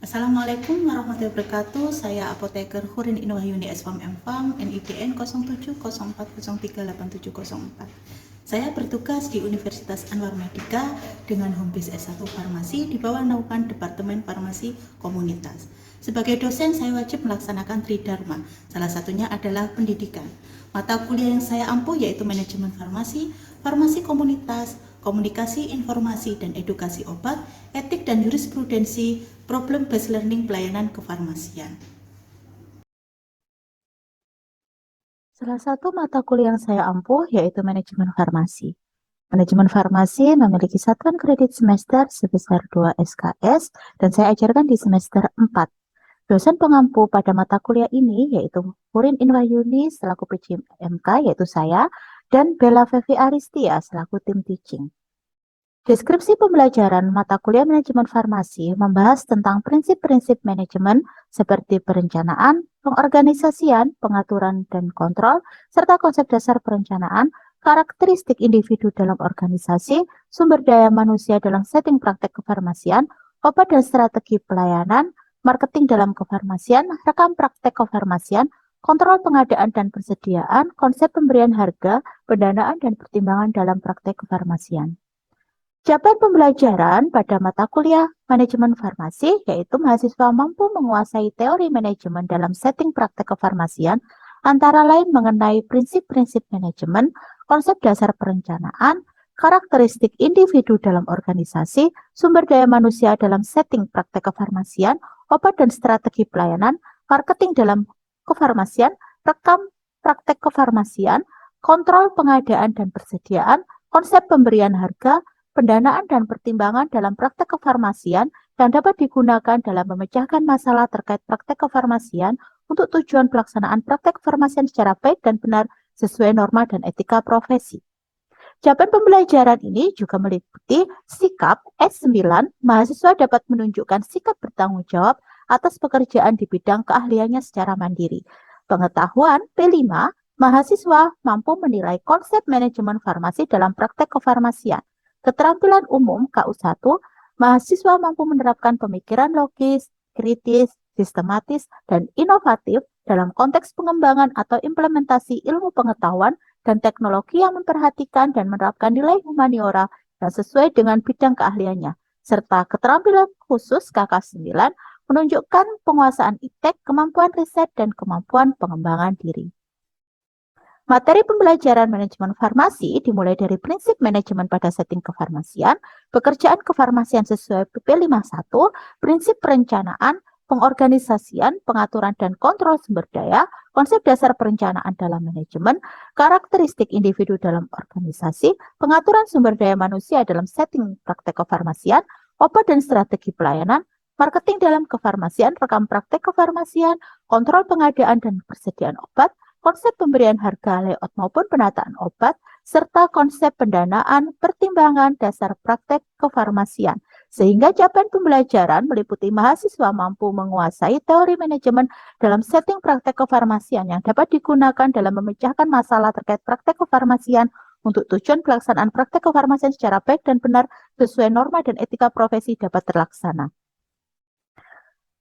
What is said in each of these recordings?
Assalamualaikum warahmatullahi wabarakatuh. Saya Apoteker Hurin Inwayuni SPAM MFAM NIDN 0704038704. Saya bertugas di Universitas Anwar Medika dengan home base S1 Farmasi di bawah naungan Departemen Farmasi Komunitas. Sebagai dosen, saya wajib melaksanakan tridharma. Salah satunya adalah pendidikan. Mata kuliah yang saya ampuh yaitu manajemen farmasi, farmasi komunitas, komunikasi, informasi, dan edukasi obat, etik dan jurisprudensi, problem based learning pelayanan kefarmasian. Salah satu mata kuliah yang saya ampuh yaitu manajemen farmasi. Manajemen farmasi memiliki satuan kredit semester sebesar 2 SKS dan saya ajarkan di semester 4. Dosen pengampu pada mata kuliah ini yaitu Hurin Inwayuni selaku PJMK yaitu saya dan Bella Fevi Aristia selaku tim teaching. Deskripsi pembelajaran mata kuliah manajemen farmasi membahas tentang prinsip-prinsip manajemen seperti perencanaan, pengorganisasian, pengaturan dan kontrol, serta konsep dasar perencanaan, karakteristik individu dalam organisasi, sumber daya manusia dalam setting praktek kefarmasian, obat dan strategi pelayanan, marketing dalam kefarmasian, rekam praktek kefarmasian, kontrol pengadaan dan persediaan, konsep pemberian harga, pendanaan dan pertimbangan dalam praktek kefarmasian. Capaian pembelajaran pada mata kuliah manajemen farmasi yaitu mahasiswa mampu menguasai teori manajemen dalam setting praktek kefarmasian antara lain mengenai prinsip-prinsip manajemen, konsep dasar perencanaan, karakteristik individu dalam organisasi, sumber daya manusia dalam setting praktek kefarmasian, obat dan strategi pelayanan, marketing dalam kefarmasian, rekam praktek kefarmasian, kontrol pengadaan dan persediaan, konsep pemberian harga, pendanaan dan pertimbangan dalam praktek kefarmasian yang dapat digunakan dalam memecahkan masalah terkait praktek kefarmasian untuk tujuan pelaksanaan praktek kefarmasian secara baik dan benar sesuai norma dan etika profesi. Capaian pembelajaran ini juga meliputi sikap S9, mahasiswa dapat menunjukkan sikap bertanggung jawab atas pekerjaan di bidang keahliannya secara mandiri. Pengetahuan P5, mahasiswa mampu menilai konsep manajemen farmasi dalam praktek kefarmasian. Keterampilan umum KU1, mahasiswa mampu menerapkan pemikiran logis, kritis, sistematis, dan inovatif dalam konteks pengembangan atau implementasi ilmu pengetahuan dan teknologi yang memperhatikan dan menerapkan nilai humaniora yang sesuai dengan bidang keahliannya, serta keterampilan khusus KK9 menunjukkan penguasaan iptek, kemampuan riset, dan kemampuan pengembangan diri. Materi pembelajaran manajemen farmasi dimulai dari prinsip manajemen pada setting kefarmasian, pekerjaan kefarmasian sesuai PP 51, prinsip perencanaan, pengorganisasian, pengaturan dan kontrol sumber daya, konsep dasar perencanaan dalam manajemen, karakteristik individu dalam organisasi, pengaturan sumber daya manusia dalam setting praktek kefarmasian, obat dan strategi pelayanan, marketing dalam kefarmasian, rekam praktek kefarmasian, kontrol pengadaan dan persediaan obat, konsep pemberian harga layout maupun penataan obat, serta konsep pendanaan pertimbangan dasar praktek kefarmasian. Sehingga capaian pembelajaran meliputi mahasiswa mampu menguasai teori manajemen dalam setting praktek kefarmasian yang dapat digunakan dalam memecahkan masalah terkait praktek kefarmasian untuk tujuan pelaksanaan praktek kefarmasian secara baik dan benar sesuai norma dan etika profesi dapat terlaksana.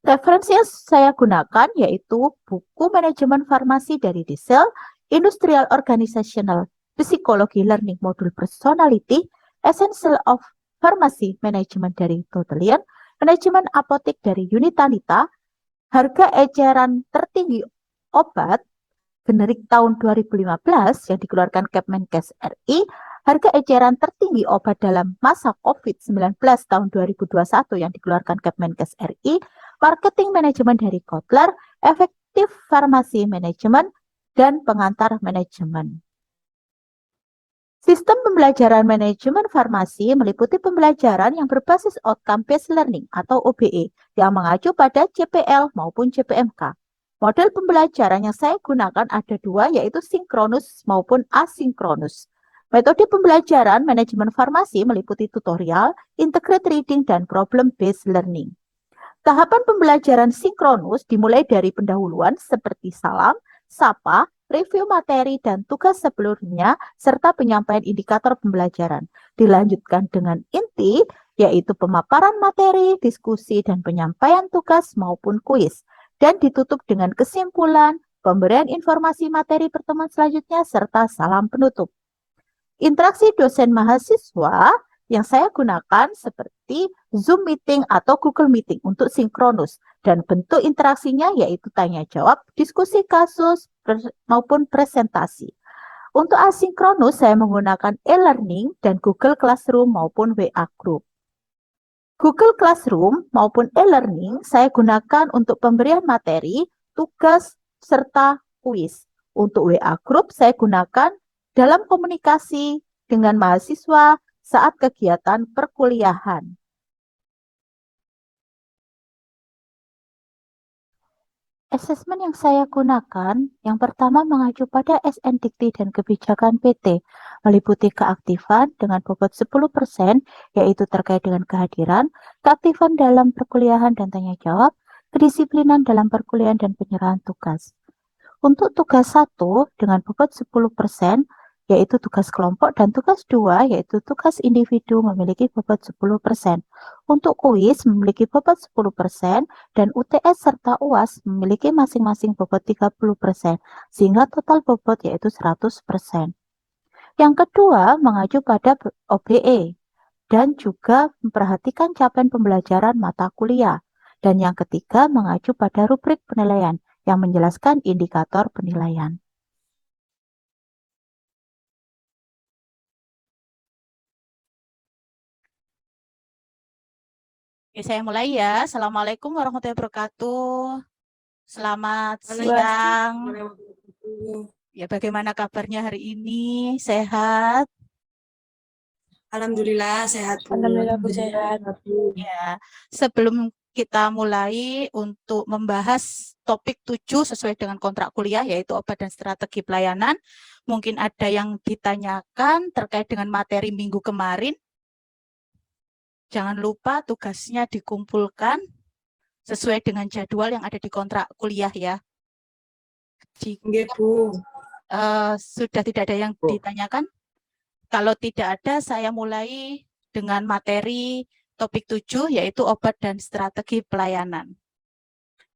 Referensi yang saya gunakan yaitu buku manajemen farmasi dari Diesel, Industrial Organizational Psychology Learning Module Personality, Essential of Pharmacy Management dari Totalian, Manajemen Apotek dari Unitanita, Harga Eceran Tertinggi Obat Generik tahun 2015 yang dikeluarkan Kemenkes RI, Harga Eceran Tertinggi Obat dalam masa COVID-19 tahun 2021 yang dikeluarkan Kemenkes RI, Marketing Manajemen dari Kotler, Efektif Farmasi Manajemen, dan Pengantar Manajemen. Sistem pembelajaran manajemen farmasi meliputi pembelajaran yang berbasis outcome based learning atau OBE yang mengacu pada CPL maupun CPMK. Model pembelajaran yang saya gunakan ada dua, yaitu sinkronus maupun asinkronus. Metode pembelajaran manajemen farmasi meliputi tutorial, integrated reading, dan problem-based learning. Tahapan pembelajaran sinkronus dimulai dari pendahuluan seperti salam, sapa, review materi dan tugas sebelumnya, serta penyampaian indikator pembelajaran. Dilanjutkan dengan inti, yaitu pemaparan materi, diskusi, dan penyampaian tugas maupun kuis, dan ditutup dengan kesimpulan, pemberian informasi materi pertemuan selanjutnya, serta salam penutup. Interaksi dosen mahasiswa yang saya gunakan seperti Zoom Meeting atau Google Meeting untuk sinkronus, dan bentuk interaksinya yaitu tanya jawab, diskusi kasus, maupun presentasi. Untuk asinkronus, saya menggunakan e-learning dan Google Classroom maupun WA Group. Google Classroom maupun e-learning saya gunakan untuk pemberian materi, tugas, serta kuis. Untuk WA Group saya gunakan dalam komunikasi dengan mahasiswa saat kegiatan perkuliahan. Asesmen yang saya gunakan, yang pertama mengacu pada SNDikti dan kebijakan PT, meliputi keaktifan dengan bobot 10%, yaitu terkait dengan kehadiran, keaktifan dalam perkuliahan dan tanya jawab, kedisiplinan dalam perkuliahan dan penyerahan tugas. Untuk tugas 1 dengan bobot 10%, yaitu tugas kelompok, dan tugas 2 yaitu tugas individu memiliki bobot 10%. Untuk kuis memiliki bobot 10% dan UTS serta UAS memiliki masing-masing bobot 30%, sehingga total bobot yaitu 100%. Yang kedua mengacu pada OBE dan juga memperhatikan capaian pembelajaran mata kuliah. Dan yang ketiga mengacu pada rubrik penilaian yang menjelaskan indikator penilaian. Oke, saya mulai ya. Assalamualaikum warahmatullahi wabarakatuh. Selamat siang. Ya, bagaimana kabarnya hari ini? Sehat? Alhamdulillah sehat, Bu. Alhamdulillah, Bu, sehat. Ya, sebelum kita mulai untuk membahas topik 7 sesuai dengan kontrak kuliah, yaitu obat dan strategi pelayanan, mungkin ada yang ditanyakan terkait dengan materi minggu kemarin. Jangan lupa tugasnya dikumpulkan sesuai dengan jadwal yang ada di kontrak kuliah ya. Nggih, Bu. Sudah tidak ada yang ditanyakan? Kalau tidak ada, saya mulai dengan materi topik 7, yaitu obat dan strategi pelayanan.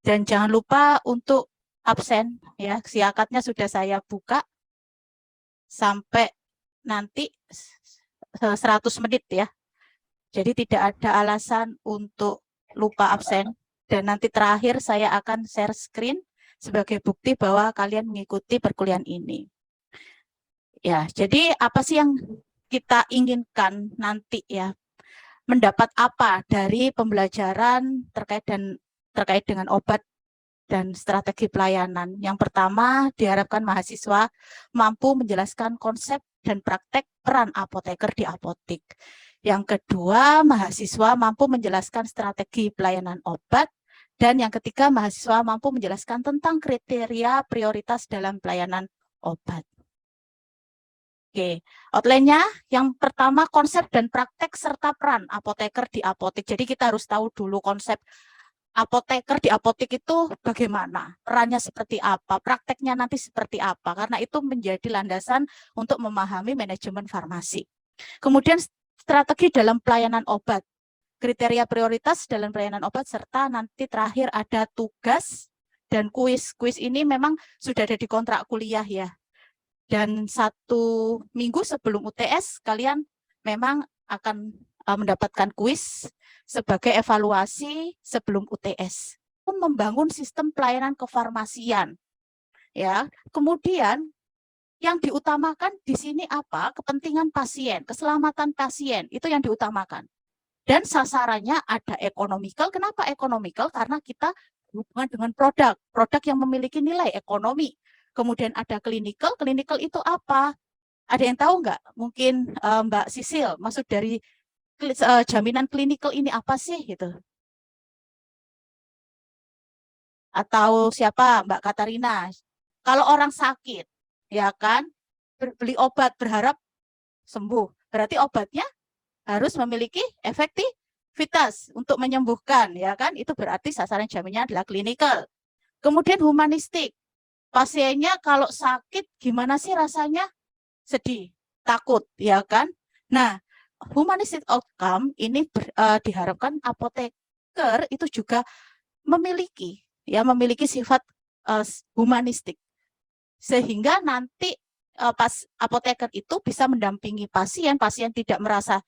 Dan jangan lupa untuk absen, ya, siakatnya sudah saya buka sampai nanti 100 menit ya. Jadi tidak ada alasan untuk lupa absen. Dan nanti terakhir saya akan share screen sebagai bukti bahwa kalian mengikuti perkuliahan ini. Ya, jadi apa sih yang kita inginkan nanti ya? Mendapat apa dari pembelajaran terkait dengan obat dan strategi pelayanan? Yang pertama, diharapkan mahasiswa mampu menjelaskan konsep dan praktek peran apoteker di apotik. Yang kedua, mahasiswa mampu menjelaskan strategi pelayanan obat. Dan yang ketiga, mahasiswa mampu menjelaskan tentang kriteria prioritas dalam pelayanan obat. Oke, outline-nya yang pertama konsep dan praktek serta peran apoteker di apotik. Jadi kita harus tahu dulu konsep apoteker di apotik itu bagaimana, perannya seperti apa, prakteknya nanti seperti apa, karena itu menjadi landasan untuk memahami manajemen farmasi. Kemudian strategi dalam pelayanan obat, kriteria prioritas dalam pelayanan obat, serta nanti terakhir ada tugas dan kuis. Kuis ini memang sudah ada di kontrak kuliah ya. Dan 1 minggu sebelum UTS, kalian memang akan mendapatkan kuis sebagai evaluasi sebelum UTS. Membangun sistem pelayanan kefarmasian. Ya, kemudian yang diutamakan di sini apa? Kepentingan pasien, keselamatan pasien, itu yang diutamakan. Dan sasarannya ada ekonomikal. Kenapa ekonomikal? Karena kita berhubungan dengan produk yang memiliki nilai ekonomi. Kemudian ada klinikal itu apa? Ada yang tahu nggak? Mungkin Mbak Sisil, maksud dari jaminan klinikal ini apa sih? Gitu. Atau siapa? Mbak Katarina. Kalau orang sakit, ya kan, beli obat berharap sembuh. Berarti obatnya harus memiliki efektivitas untuk menyembuhkan, ya kan? Itu berarti sasaran jaminnya adalah klinikal. Kemudian humanistik. Pasiennya kalau sakit gimana sih rasanya? Sedih, takut, ya kan? Nah, humanistic outcome ini diharapkan apoteker itu juga memiliki sifat humanistik, sehingga nanti pas apoteker itu bisa mendampingi pasien tidak merasa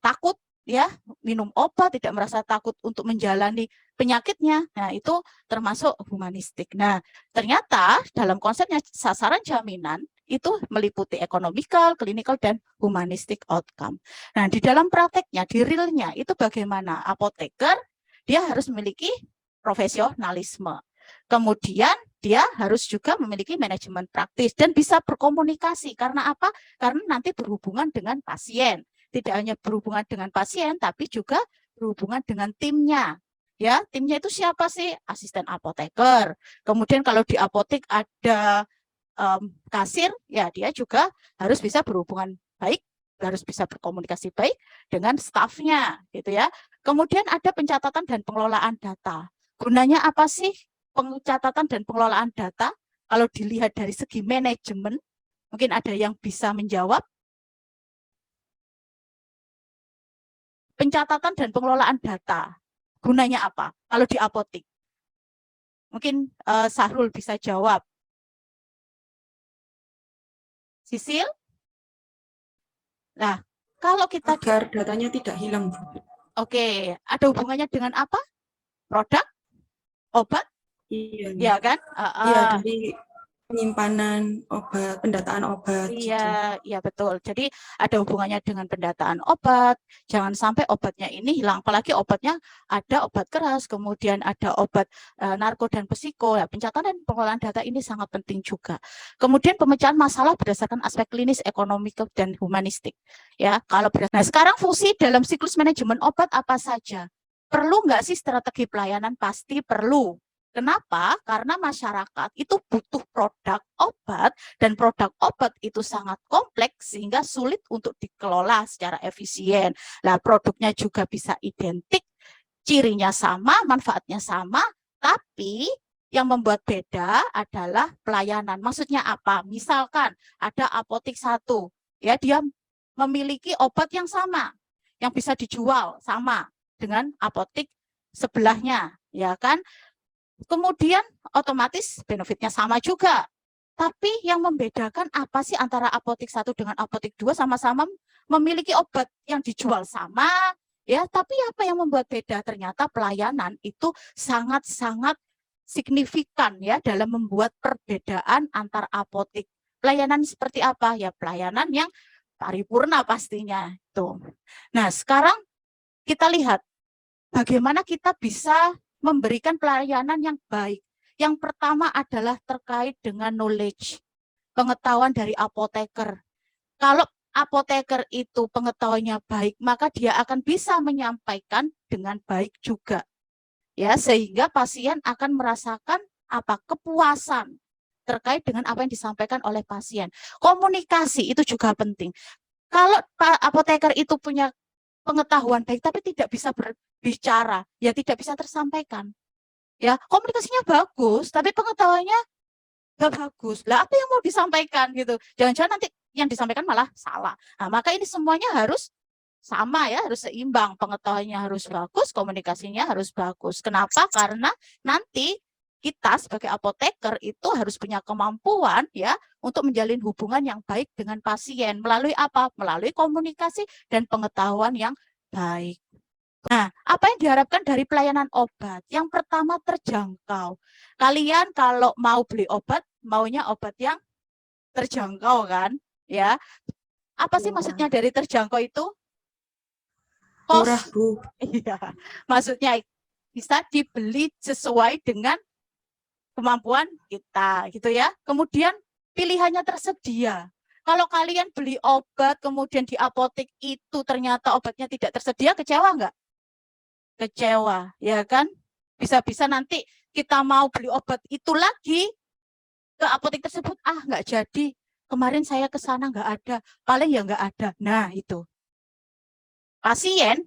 takut ya minum obat, tidak merasa takut untuk menjalani penyakitnya. Nah, itu termasuk humanistik. Nah, ternyata dalam konsepnya sasaran jaminan itu meliputi ekonomikal, klinikal, dan humanistic outcome. Nah, di dalam prakteknya, di realnya itu bagaimana? Apoteker dia harus memiliki profesionalisme. Kemudian dia harus juga memiliki manajemen praktis dan bisa berkomunikasi. Karena apa? Karena nanti berhubungan dengan pasien. Tidak hanya berhubungan dengan pasien, tapi juga berhubungan dengan timnya. Ya, timnya itu siapa sih? Asisten apoteker. Kemudian kalau di apotek ada kasir, ya dia juga harus bisa berhubungan baik, harus bisa berkomunikasi baik dengan stafnya, gitu ya. Kemudian ada pencatatan dan pengelolaan data. Gunanya apa sih pencatatan dan pengelolaan data? Kalau dilihat dari segi manajemen, mungkin ada yang bisa menjawab. Pencatatan dan pengelolaan data, gunanya apa? Kalau di apotek, mungkin Sahrul bisa jawab. Sisil? Nah, kalau kita Agar datanya tidak hilang, Bu. Oke, ada hubungannya dengan apa? Produk, obat, Iya. ya kan? Iya, dari penyimpanan obat, pendataan obat gitu. Iya betul. Jadi ada hubungannya dengan pendataan obat. Jangan sampai obatnya ini hilang. Apalagi obatnya ada obat keras, kemudian ada obat narko dan psiko. Ya, pencatatan dan pengelolaan data ini sangat penting juga. Kemudian pemecahan masalah berdasarkan aspek klinis, ekonomi, dan humanistik. Ya, nah sekarang fungsi dalam siklus manajemen obat apa saja? Perlu nggak sih strategi pelayanan? Pasti perlu. Kenapa? Karena masyarakat itu butuh produk obat, dan produk obat itu sangat kompleks sehingga sulit untuk dikelola secara efisien. Nah, produknya juga bisa identik, cirinya sama, manfaatnya sama, tapi yang membuat beda adalah pelayanan. Maksudnya apa? Misalkan ada apotek satu, ya dia memiliki obat yang sama, yang bisa dijual sama dengan apotek sebelahnya, ya kan? Kemudian otomatis benefitnya sama juga. Tapi yang membedakan apa sih antara apotek 1 dengan apotek 2? Sama-sama memiliki obat yang dijual sama, ya, tapi apa yang membuat beda? Ternyata pelayanan itu sangat-sangat signifikan ya dalam membuat perbedaan antar apotek. Pelayanan seperti apa? Ya pelayanan yang paripurna pastinya itu. Nah, sekarang kita lihat bagaimana kita bisa memberikan pelayanan yang baik. Yang pertama adalah terkait dengan knowledge, pengetahuan dari apoteker. Kalau apoteker itu pengetahuannya baik, maka dia akan bisa menyampaikan dengan baik juga. Ya, sehingga pasien akan merasakan kepuasan terkait dengan apa yang disampaikan oleh pasien. Komunikasi itu juga penting. Kalau apoteker itu punya pengetahuan baik tapi tidak bisa berbicara, ya tidak bisa tersampaikan. Ya, komunikasinya bagus tapi pengetahuannya nggak bagus. Lah apa yang mau disampaikan gitu? Jangan-jangan nanti yang disampaikan malah salah. Nah, maka ini semuanya harus sama ya, harus seimbang. Pengetahuannya harus bagus, komunikasinya harus bagus. Kenapa? Karena nanti kita sebagai apoteker itu harus punya kemampuan ya untuk menjalin hubungan yang baik dengan pasien melalui apa? Melalui komunikasi dan pengetahuan yang baik. Nah, apa yang diharapkan dari pelayanan obat? Yang pertama terjangkau. Kalian kalau mau beli obat, maunya obat yang terjangkau kan? Ya. Apa sih maksudnya dari terjangkau itu? Murah, Bu. Iya. Maksudnya bisa dibeli sesuai dengan kemampuan kita gitu ya. Kemudian pilihannya tersedia. Kalau kalian beli obat kemudian di apotek itu ternyata obatnya tidak tersedia, kecewa nggak? Kecewa, ya kan? Bisa-bisa nanti kita mau beli obat itu lagi ke apotek tersebut, nggak jadi. Kemarin saya ke sana nggak ada, paling ya nggak ada. Nah itu. Pasien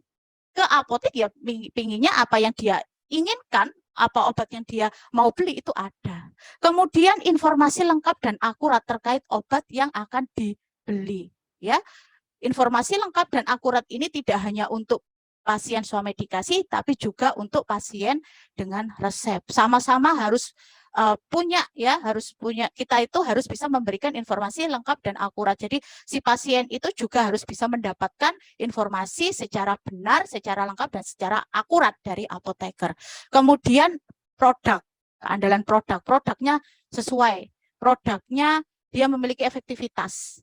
ke apotek ya pinginnya apa yang dia inginkan, apa obat yang dia mau beli itu ada. Kemudian informasi lengkap dan akurat terkait obat yang akan dibeli, ya. informasi lengkap dan akurat ini tidak hanya untuk pasien swamedikasi, tapi juga untuk pasien dengan resep. Sama-sama harus kita itu harus bisa memberikan informasi lengkap dan akurat. Jadi si pasien itu juga harus bisa mendapatkan informasi secara benar, secara lengkap dan secara akurat dari apoteker. Kemudian produk, keandalan produknya sesuai, produknya dia memiliki efektivitas.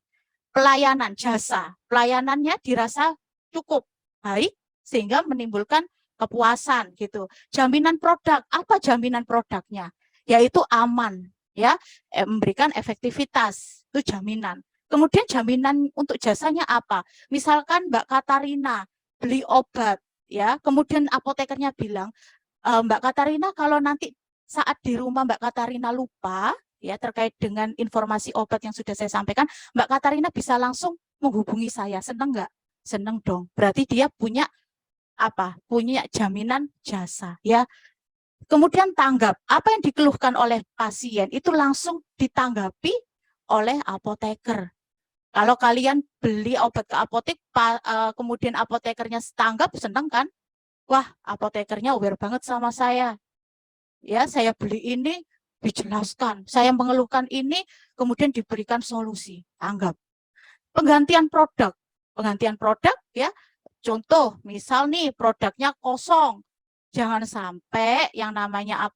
Pelayanan jasa, pelayanannya dirasa cukup baik sehingga menimbulkan kepuasan gitu. Jaminan produk, apa jaminan produknya? Yaitu aman, ya, memberikan efektivitas, itu jaminan. Kemudian jaminan untuk jasanya apa? Misalkan Mbak Katarina beli obat, ya, kemudian apotekernya bilang, Mbak Katarina kalau nanti saat di rumah Mbak Katarina lupa, ya, terkait dengan informasi obat yang sudah saya sampaikan, Mbak Katarina bisa langsung menghubungi saya. Seneng nggak? Seneng dong. Berarti dia punya apa? Punya jaminan jasa, ya. Kemudian tanggap, apa yang dikeluhkan oleh pasien itu langsung ditanggapi oleh apoteker. Kalau kalian beli obat ke apotek, kemudian apotekernya tanggap, seneng kan? Wah, apotekernya aware banget sama saya. Ya, saya beli ini, dijelaskan. Saya mengeluhkan ini, kemudian diberikan solusi. Tanggap. Penggantian produk, ya. Contoh, misal nih produknya kosong. Jangan sampai yang namanya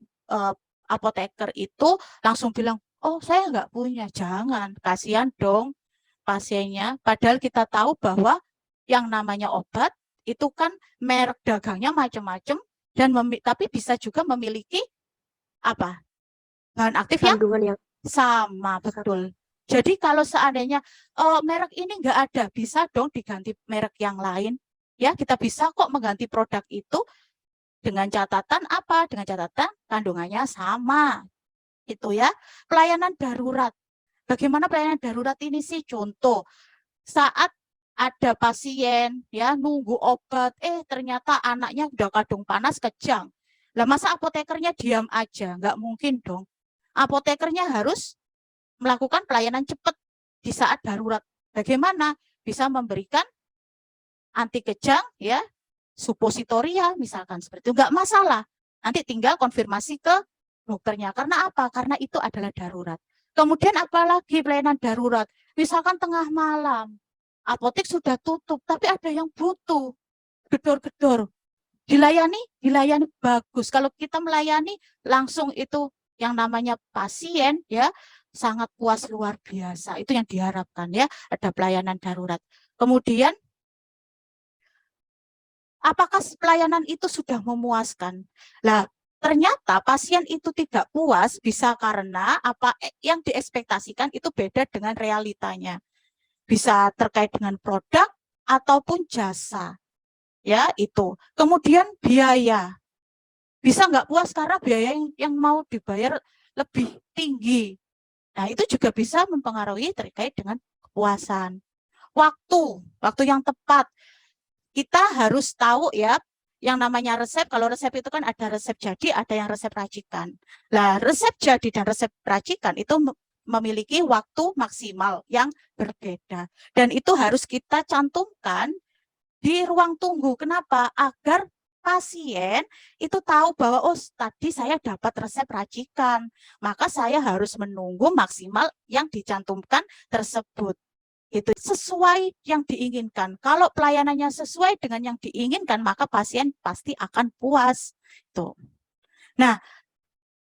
apoteker itu langsung bilang, oh saya nggak punya. Jangan, kasihan dong pasiennya. Padahal kita tahu bahwa yang namanya obat itu kan merek dagangnya macam-macam dan tapi bisa juga memiliki apa? Bahan aktif yang sama, betul. Jadi kalau seandainya merek ini nggak ada, bisa dong diganti merek yang lain. Ya, kita bisa kok mengganti produk itu dengan catatan apa? Dengan catatan kandungannya sama. Itu ya. Pelayanan darurat. Bagaimana pelayanan darurat ini sih? Contoh, saat ada pasien ya nunggu obat, ternyata anaknya udah kadung panas kejang. Lah masa apotekernya diam aja? Nggak mungkin dong. Apotekernya harus melakukan pelayanan cepat di saat darurat. Bagaimana? Bisa memberikan anti kejang ya, supositoria misalkan seperti itu, nggak masalah. Nanti tinggal konfirmasi ke dokternya. Karena apa? Karena itu adalah darurat. Kemudian apalagi pelayanan darurat? Misalkan tengah malam, apotek sudah tutup, tapi ada yang butuh, gedor-gedor. Dilayani bagus. Kalau kita melayani langsung itu yang namanya pasien ya sangat puas luar biasa. Itu yang diharapkan ya, ada pelayanan darurat. Kemudian apakah pelayanan itu sudah memuaskan? Lah, ternyata pasien itu tidak puas bisa karena apa yang diekspektasikan itu beda dengan realitanya. Bisa terkait dengan produk ataupun jasa. Ya, itu. Kemudian biaya. Bisa nggak puas karena biaya yang mau dibayar lebih tinggi. Nah, itu juga bisa mempengaruhi terkait dengan kepuasan. Waktu yang tepat. Kita harus tahu ya, yang namanya resep, kalau resep itu kan ada resep jadi, ada yang resep racikan. Nah, resep jadi dan resep racikan itu memiliki waktu maksimal yang berbeda. Dan itu harus kita cantumkan di ruang tunggu. Kenapa? Agar pasien itu tahu bahwa, oh tadi saya dapat resep racikan, maka saya harus menunggu maksimal yang dicantumkan tersebut. Itu sesuai yang diinginkan. Kalau pelayanannya sesuai dengan yang diinginkan, maka pasien pasti akan puas. Tuh. Nah,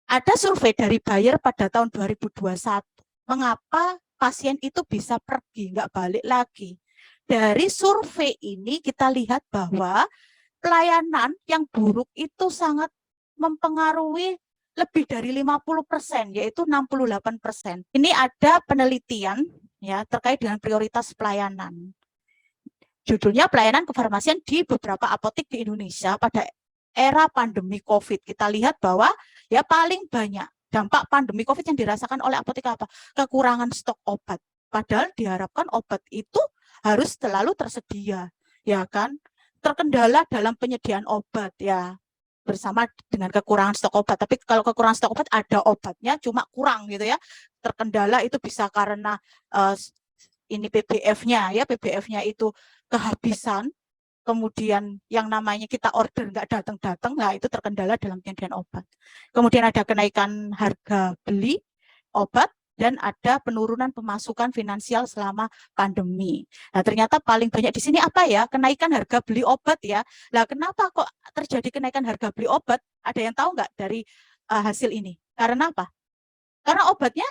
ada survei dari Bayer pada tahun 2021. Mengapa pasien itu bisa pergi, nggak balik lagi? Dari survei ini kita lihat bahwa pelayanan yang buruk itu sangat mempengaruhi lebih dari 50%, yaitu 68%. Ini ada penelitian ya terkait dengan prioritas pelayanan. Judulnya pelayanan kefarmasian di beberapa apotek di Indonesia pada era pandemi COVID. Kita lihat bahwa ya paling banyak dampak pandemi COVID yang dirasakan oleh apotek apa? Kekurangan stok obat. Padahal diharapkan obat itu harus selalu tersedia, ya kan? Terkendala dalam penyediaan obat ya bersama dengan kekurangan stok obat. Tapi kalau kekurangan stok obat ada obatnya cuma kurang gitu ya. Terkendala itu bisa karena ini PBF-nya ya, PBF-nya itu kehabisan, kemudian yang namanya kita order nggak datang-datang, nah itu terkendala dalam penyediaan obat. Kemudian ada kenaikan harga beli obat, dan ada penurunan pemasukan finansial selama pandemi. Nah, ternyata paling banyak di sini apa ya? Kenaikan harga beli obat ya. Nah, kenapa kok terjadi kenaikan harga beli obat? Ada yang tahu nggak dari hasil ini? Karena apa? Karena obatnya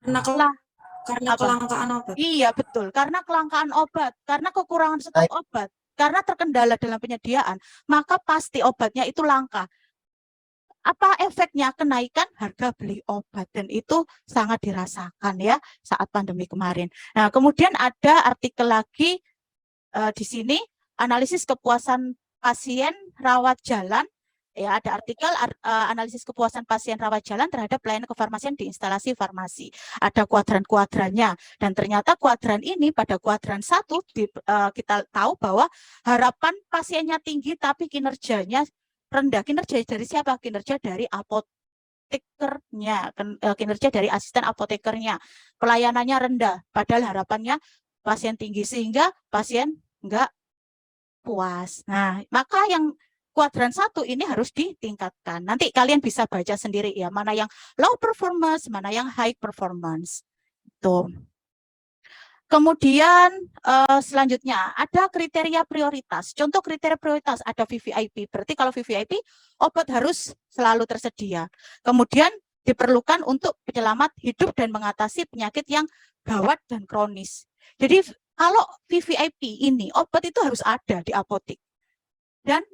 Karena kelangkaan obat. Iya, betul. Karena kelangkaan obat, karena kekurangan stok obat, karena terkendala dalam penyediaan, maka pasti obatnya itu langka. Apa efeknya? Kenaikan harga beli obat, dan itu sangat dirasakan ya saat pandemi kemarin. Nah, kemudian ada artikel lagi di sini, analisis kepuasan pasien rawat jalan. Ya, ada artikel analisis kepuasan pasien rawat jalan terhadap pelayanan kefarmasian di instalasi farmasi. Ada kuadran-kuadrannya, dan ternyata kuadran ini pada kuadran 1 kita tahu bahwa harapan pasiennya tinggi tapi kinerjanya rendah. Kinerja dari siapa? Kinerja dari apotekernya, kinerja dari asisten apotekernya. Pelayanannya rendah, padahal harapannya pasien tinggi, sehingga pasien nggak puas. Nah, maka yang kuadran 1 ini harus ditingkatkan. Nanti kalian bisa baca sendiri ya, mana yang low performance, mana yang high performance. Tuh. Kemudian selanjutnya ada kriteria prioritas. Contoh kriteria prioritas ada VVIP. Berarti kalau VVIP obat harus selalu tersedia. Kemudian diperlukan untuk penyelamat hidup dan mengatasi penyakit yang gawat dan kronis. Jadi kalau VVIP ini obat itu harus ada di apotek. Dan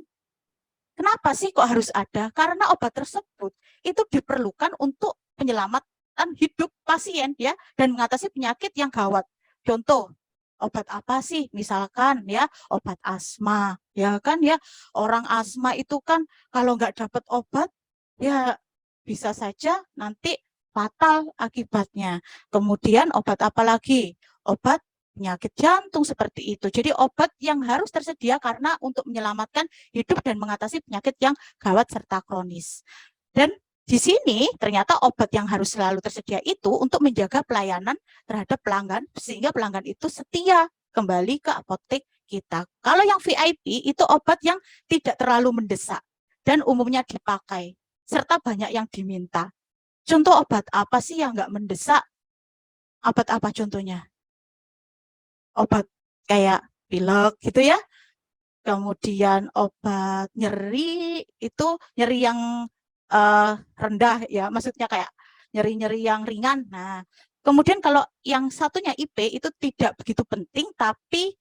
kenapa sih kok harus ada? Karena obat tersebut itu diperlukan untuk penyelamatan hidup pasien ya, dan mengatasi penyakit yang gawat. Contoh, obat apa sih? Misalkan ya, obat asma, ya kan ya. Orang asma itu kan kalau nggak dapat obat, ya bisa saja nanti fatal akibatnya. Kemudian obat apa lagi? Obat penyakit jantung seperti itu. Jadi obat yang harus tersedia karena untuk menyelamatkan hidup dan mengatasi penyakit yang gawat serta kronis. Dan di sini ternyata obat yang harus selalu tersedia itu untuk menjaga pelayanan terhadap pelanggan, sehingga pelanggan itu setia kembali ke apotek kita. Kalau yang VIP itu obat yang tidak terlalu mendesak dan umumnya dipakai, serta banyak yang diminta. Contoh obat apa sih yang nggak mendesak? Obat apa contohnya? Obat kayak pilek gitu ya. Kemudian obat nyeri itu nyeri yang rendah ya, maksudnya kayak nyeri-nyeri yang ringan. Nah, kemudian kalau yang satunya IP itu tidak begitu penting, tapi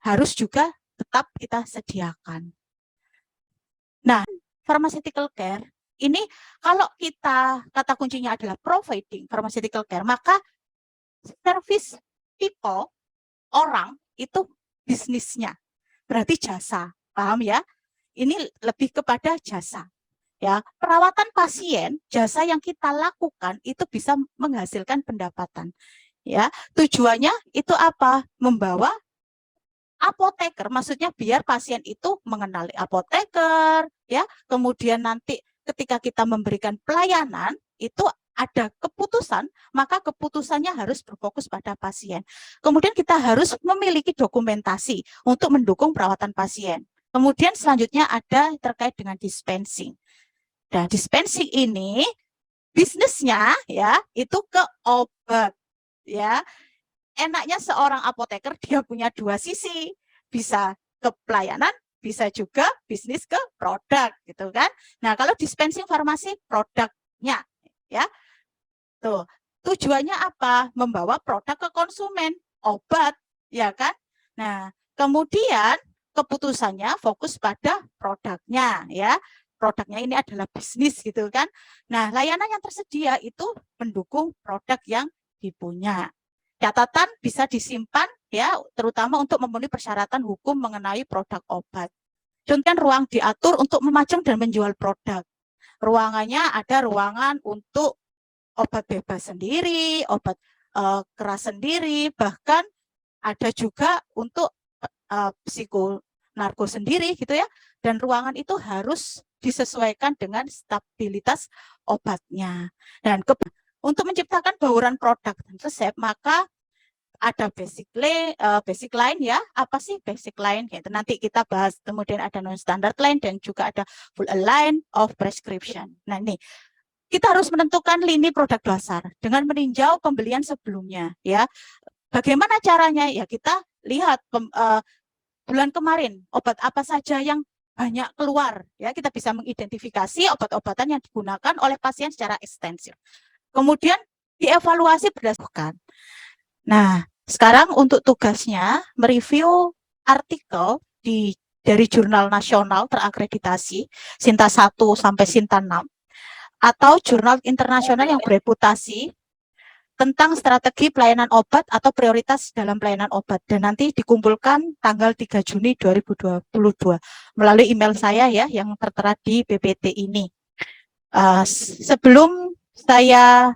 harus juga tetap kita sediakan. Nah, pharmaceutical care ini kalau kita kata kuncinya adalah providing pharmaceutical care, maka service people, orang itu bisnisnya, berarti jasa, paham ya? Ini lebih kepada jasa. Ya, perawatan pasien, jasa yang kita lakukan itu bisa menghasilkan pendapatan. Ya, tujuannya itu apa? Membawa apoteker, maksudnya biar pasien itu mengenali apoteker, ya. Kemudian nanti ketika kita memberikan pelayanan itu ada keputusan, maka keputusannya harus berfokus pada pasien. Kemudian kita harus memiliki dokumentasi untuk mendukung perawatan pasien. Kemudian selanjutnya ada terkait dengan dispensing. Nah, dispensing ini bisnisnya ya itu ke obat ya. Enaknya seorang apoteker dia punya dua sisi, bisa ke pelayanan, bisa juga bisnis ke produk gitu kan. Nah, kalau dispensing farmasi produknya ya. Tuh, tujuannya apa? Membawa produk ke konsumen, obat ya kan. Nah, kemudian keputusannya fokus pada produknya ya. Produknya ini adalah bisnis gitu kan. Nah, layanan yang tersedia itu mendukung produk yang dipunya. Catatan bisa disimpan ya, terutama untuk memenuhi persyaratan hukum mengenai produk obat. Contohnya ruang diatur untuk memajang dan menjual produk. Ruangannya ada ruangan untuk obat bebas sendiri, obat keras sendiri, bahkan ada juga untuk psikonarko sendiri gitu ya. Dan ruangan itu harus disesuaikan dengan stabilitas obatnya. Dan untuk menciptakan bauran produk dan resep, maka ada basic line ya. Apa sih basic line? Gitu. Nanti kita bahas. Kemudian ada non-standard line dan juga ada full line of prescription. Nah, ini kita harus menentukan lini produk dasar dengan meninjau pembelian sebelumnya ya. Bagaimana caranya? Ya kita lihat bulan kemarin obat apa saja yang banyak keluar ya. Kita bisa mengidentifikasi obat-obatan yang digunakan oleh pasien secara ekstensif. Kemudian dievaluasi berdasarkan. Nah, sekarang untuk tugasnya mereview artikel dari jurnal nasional terakreditasi Sinta 1 sampai Sinta 6 atau jurnal internasional yang bereputasi tentang strategi pelayanan obat atau prioritas dalam pelayanan obat, dan nanti dikumpulkan tanggal 3 Juni 2022 melalui email saya ya yang tertera di PPT ini. Sebelum saya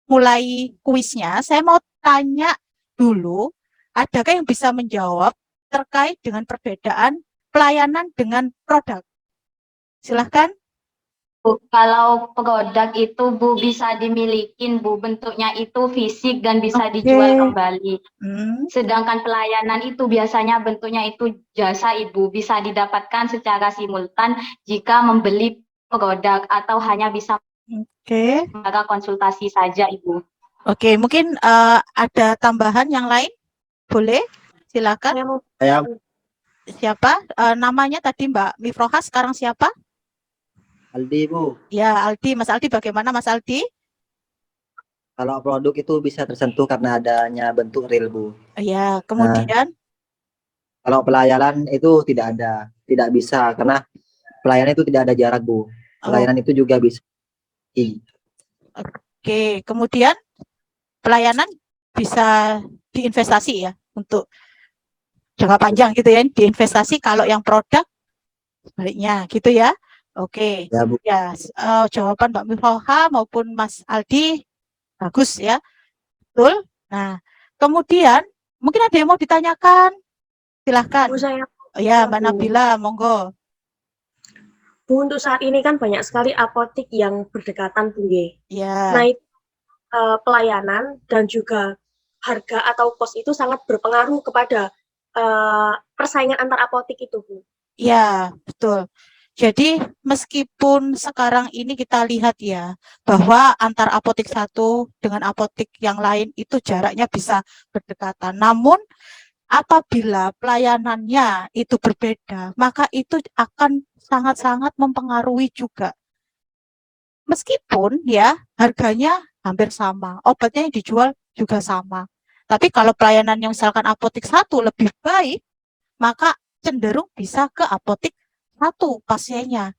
mulai kuisnya, saya mau tanya dulu, adakah yang bisa menjawab terkait dengan perbedaan pelayanan dengan produk? Silahkan. Bu, kalau produk itu Bu bisa dimilikin Bu, bentuknya itu fisik dan bisa dijual kembali. Sedangkan pelayanan itu biasanya bentuknya itu jasa Ibu, bisa didapatkan secara simultan jika membeli produk atau hanya bisa konsultasi saja Ibu. Oke, mungkin ada tambahan yang lain? Boleh? Silakan. Siapa? Namanya tadi Mbak Mifroha, sekarang siapa? Aldi, Bu. Ya, Aldi. Mas Aldi, bagaimana Mas Aldi? Kalau produk itu bisa tersentuh karena adanya bentuk real, Bu. Ya, kemudian? Kalau pelayanan itu tidak bisa karena pelayanan itu tidak ada jarak, Bu. Pelayanan itu juga bisa. Oke, kemudian pelayanan bisa diinvestasi ya untuk jangka panjang gitu ya, diinvestasi. Kalau yang produk sebaliknya gitu ya. Oke, ya, Bu. Ya, jawaban Mbak Mifroha maupun Mas Aldi bagus ya, betul. Nah, kemudian mungkin ada yang mau ditanyakan, silahkan. Bu, saya, ya, Mbak Nabila, monggo. Bu, untuk saat ini kan banyak sekali apotik yang berdekatan, Bu. Ya. Nah, pelayanan dan juga harga atau kos itu sangat berpengaruh kepada persaingan antar apotik itu, Bu. Ya, betul. Jadi meskipun sekarang ini kita lihat ya bahwa antar apotik satu dengan apotik yang lain itu jaraknya bisa berdekatan. Namun apabila pelayanannya itu berbeda, maka itu akan sangat-sangat mempengaruhi juga. Meskipun ya harganya hampir sama, obatnya yang dijual juga sama. Tapi kalau pelayanan yang misalkan apotik satu lebih baik, maka cenderung bisa ke apotik satu pasiennya.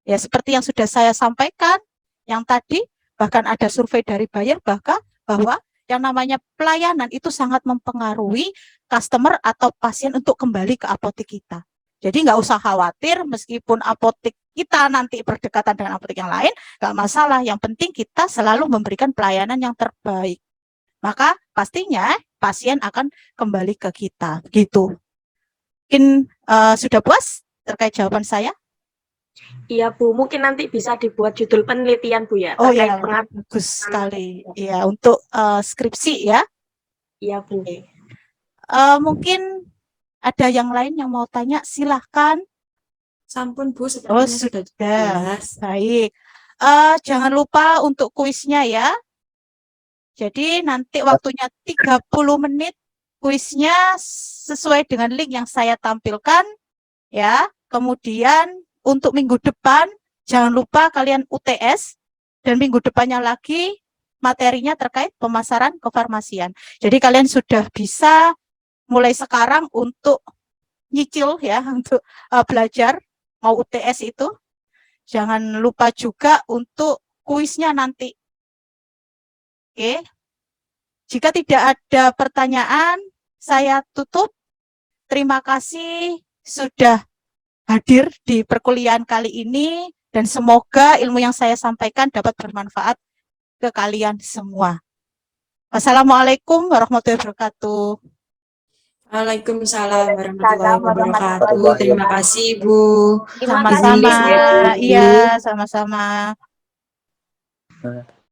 Ya, seperti yang sudah saya sampaikan, yang tadi, bahkan ada survei dari Bayer bahwa yang namanya pelayanan itu sangat mempengaruhi customer atau pasien untuk kembali ke apotik kita. Jadi nggak usah khawatir, meskipun apotik kita nanti berdekatan dengan apotik yang lain, nggak masalah. Yang penting kita selalu memberikan pelayanan yang terbaik. Maka pastinya pasien akan kembali ke kita. Gitu. Mungkin sudah puas terkait jawaban saya? Iya, Bu. Mungkin nanti bisa dibuat judul penelitian, Bu, ya. Oh ya, bagus sekali. Ya, untuk skripsi ya. Iya, Bu. Mungkin ada yang lain yang mau tanya, silahkan. Sampun Bu, Oh, sudah jelas. Baik. Jangan lupa untuk kuisnya ya. Jadi nanti waktunya 30 menit kuisnya sesuai dengan link yang saya tampilkan ya. Kemudian untuk minggu depan jangan lupa kalian UTS, dan minggu depannya lagi materinya terkait pemasaran kefarmasian. Jadi kalian sudah bisa mulai sekarang untuk nyicil ya, untuk belajar mau UTS itu. Jangan lupa juga untuk kuisnya nanti. Oke. Jika tidak ada pertanyaan, saya tutup. Terima kasih sudah hadir di perkuliahan kali ini, dan semoga ilmu yang saya sampaikan dapat bermanfaat ke kalian semua. Wassalamualaikum warahmatullahi wabarakatuh. Waalaikumsalam warahmatullahi wabarakatuh. Terima kasih Bu. Sama-sama. Iya, sama-sama.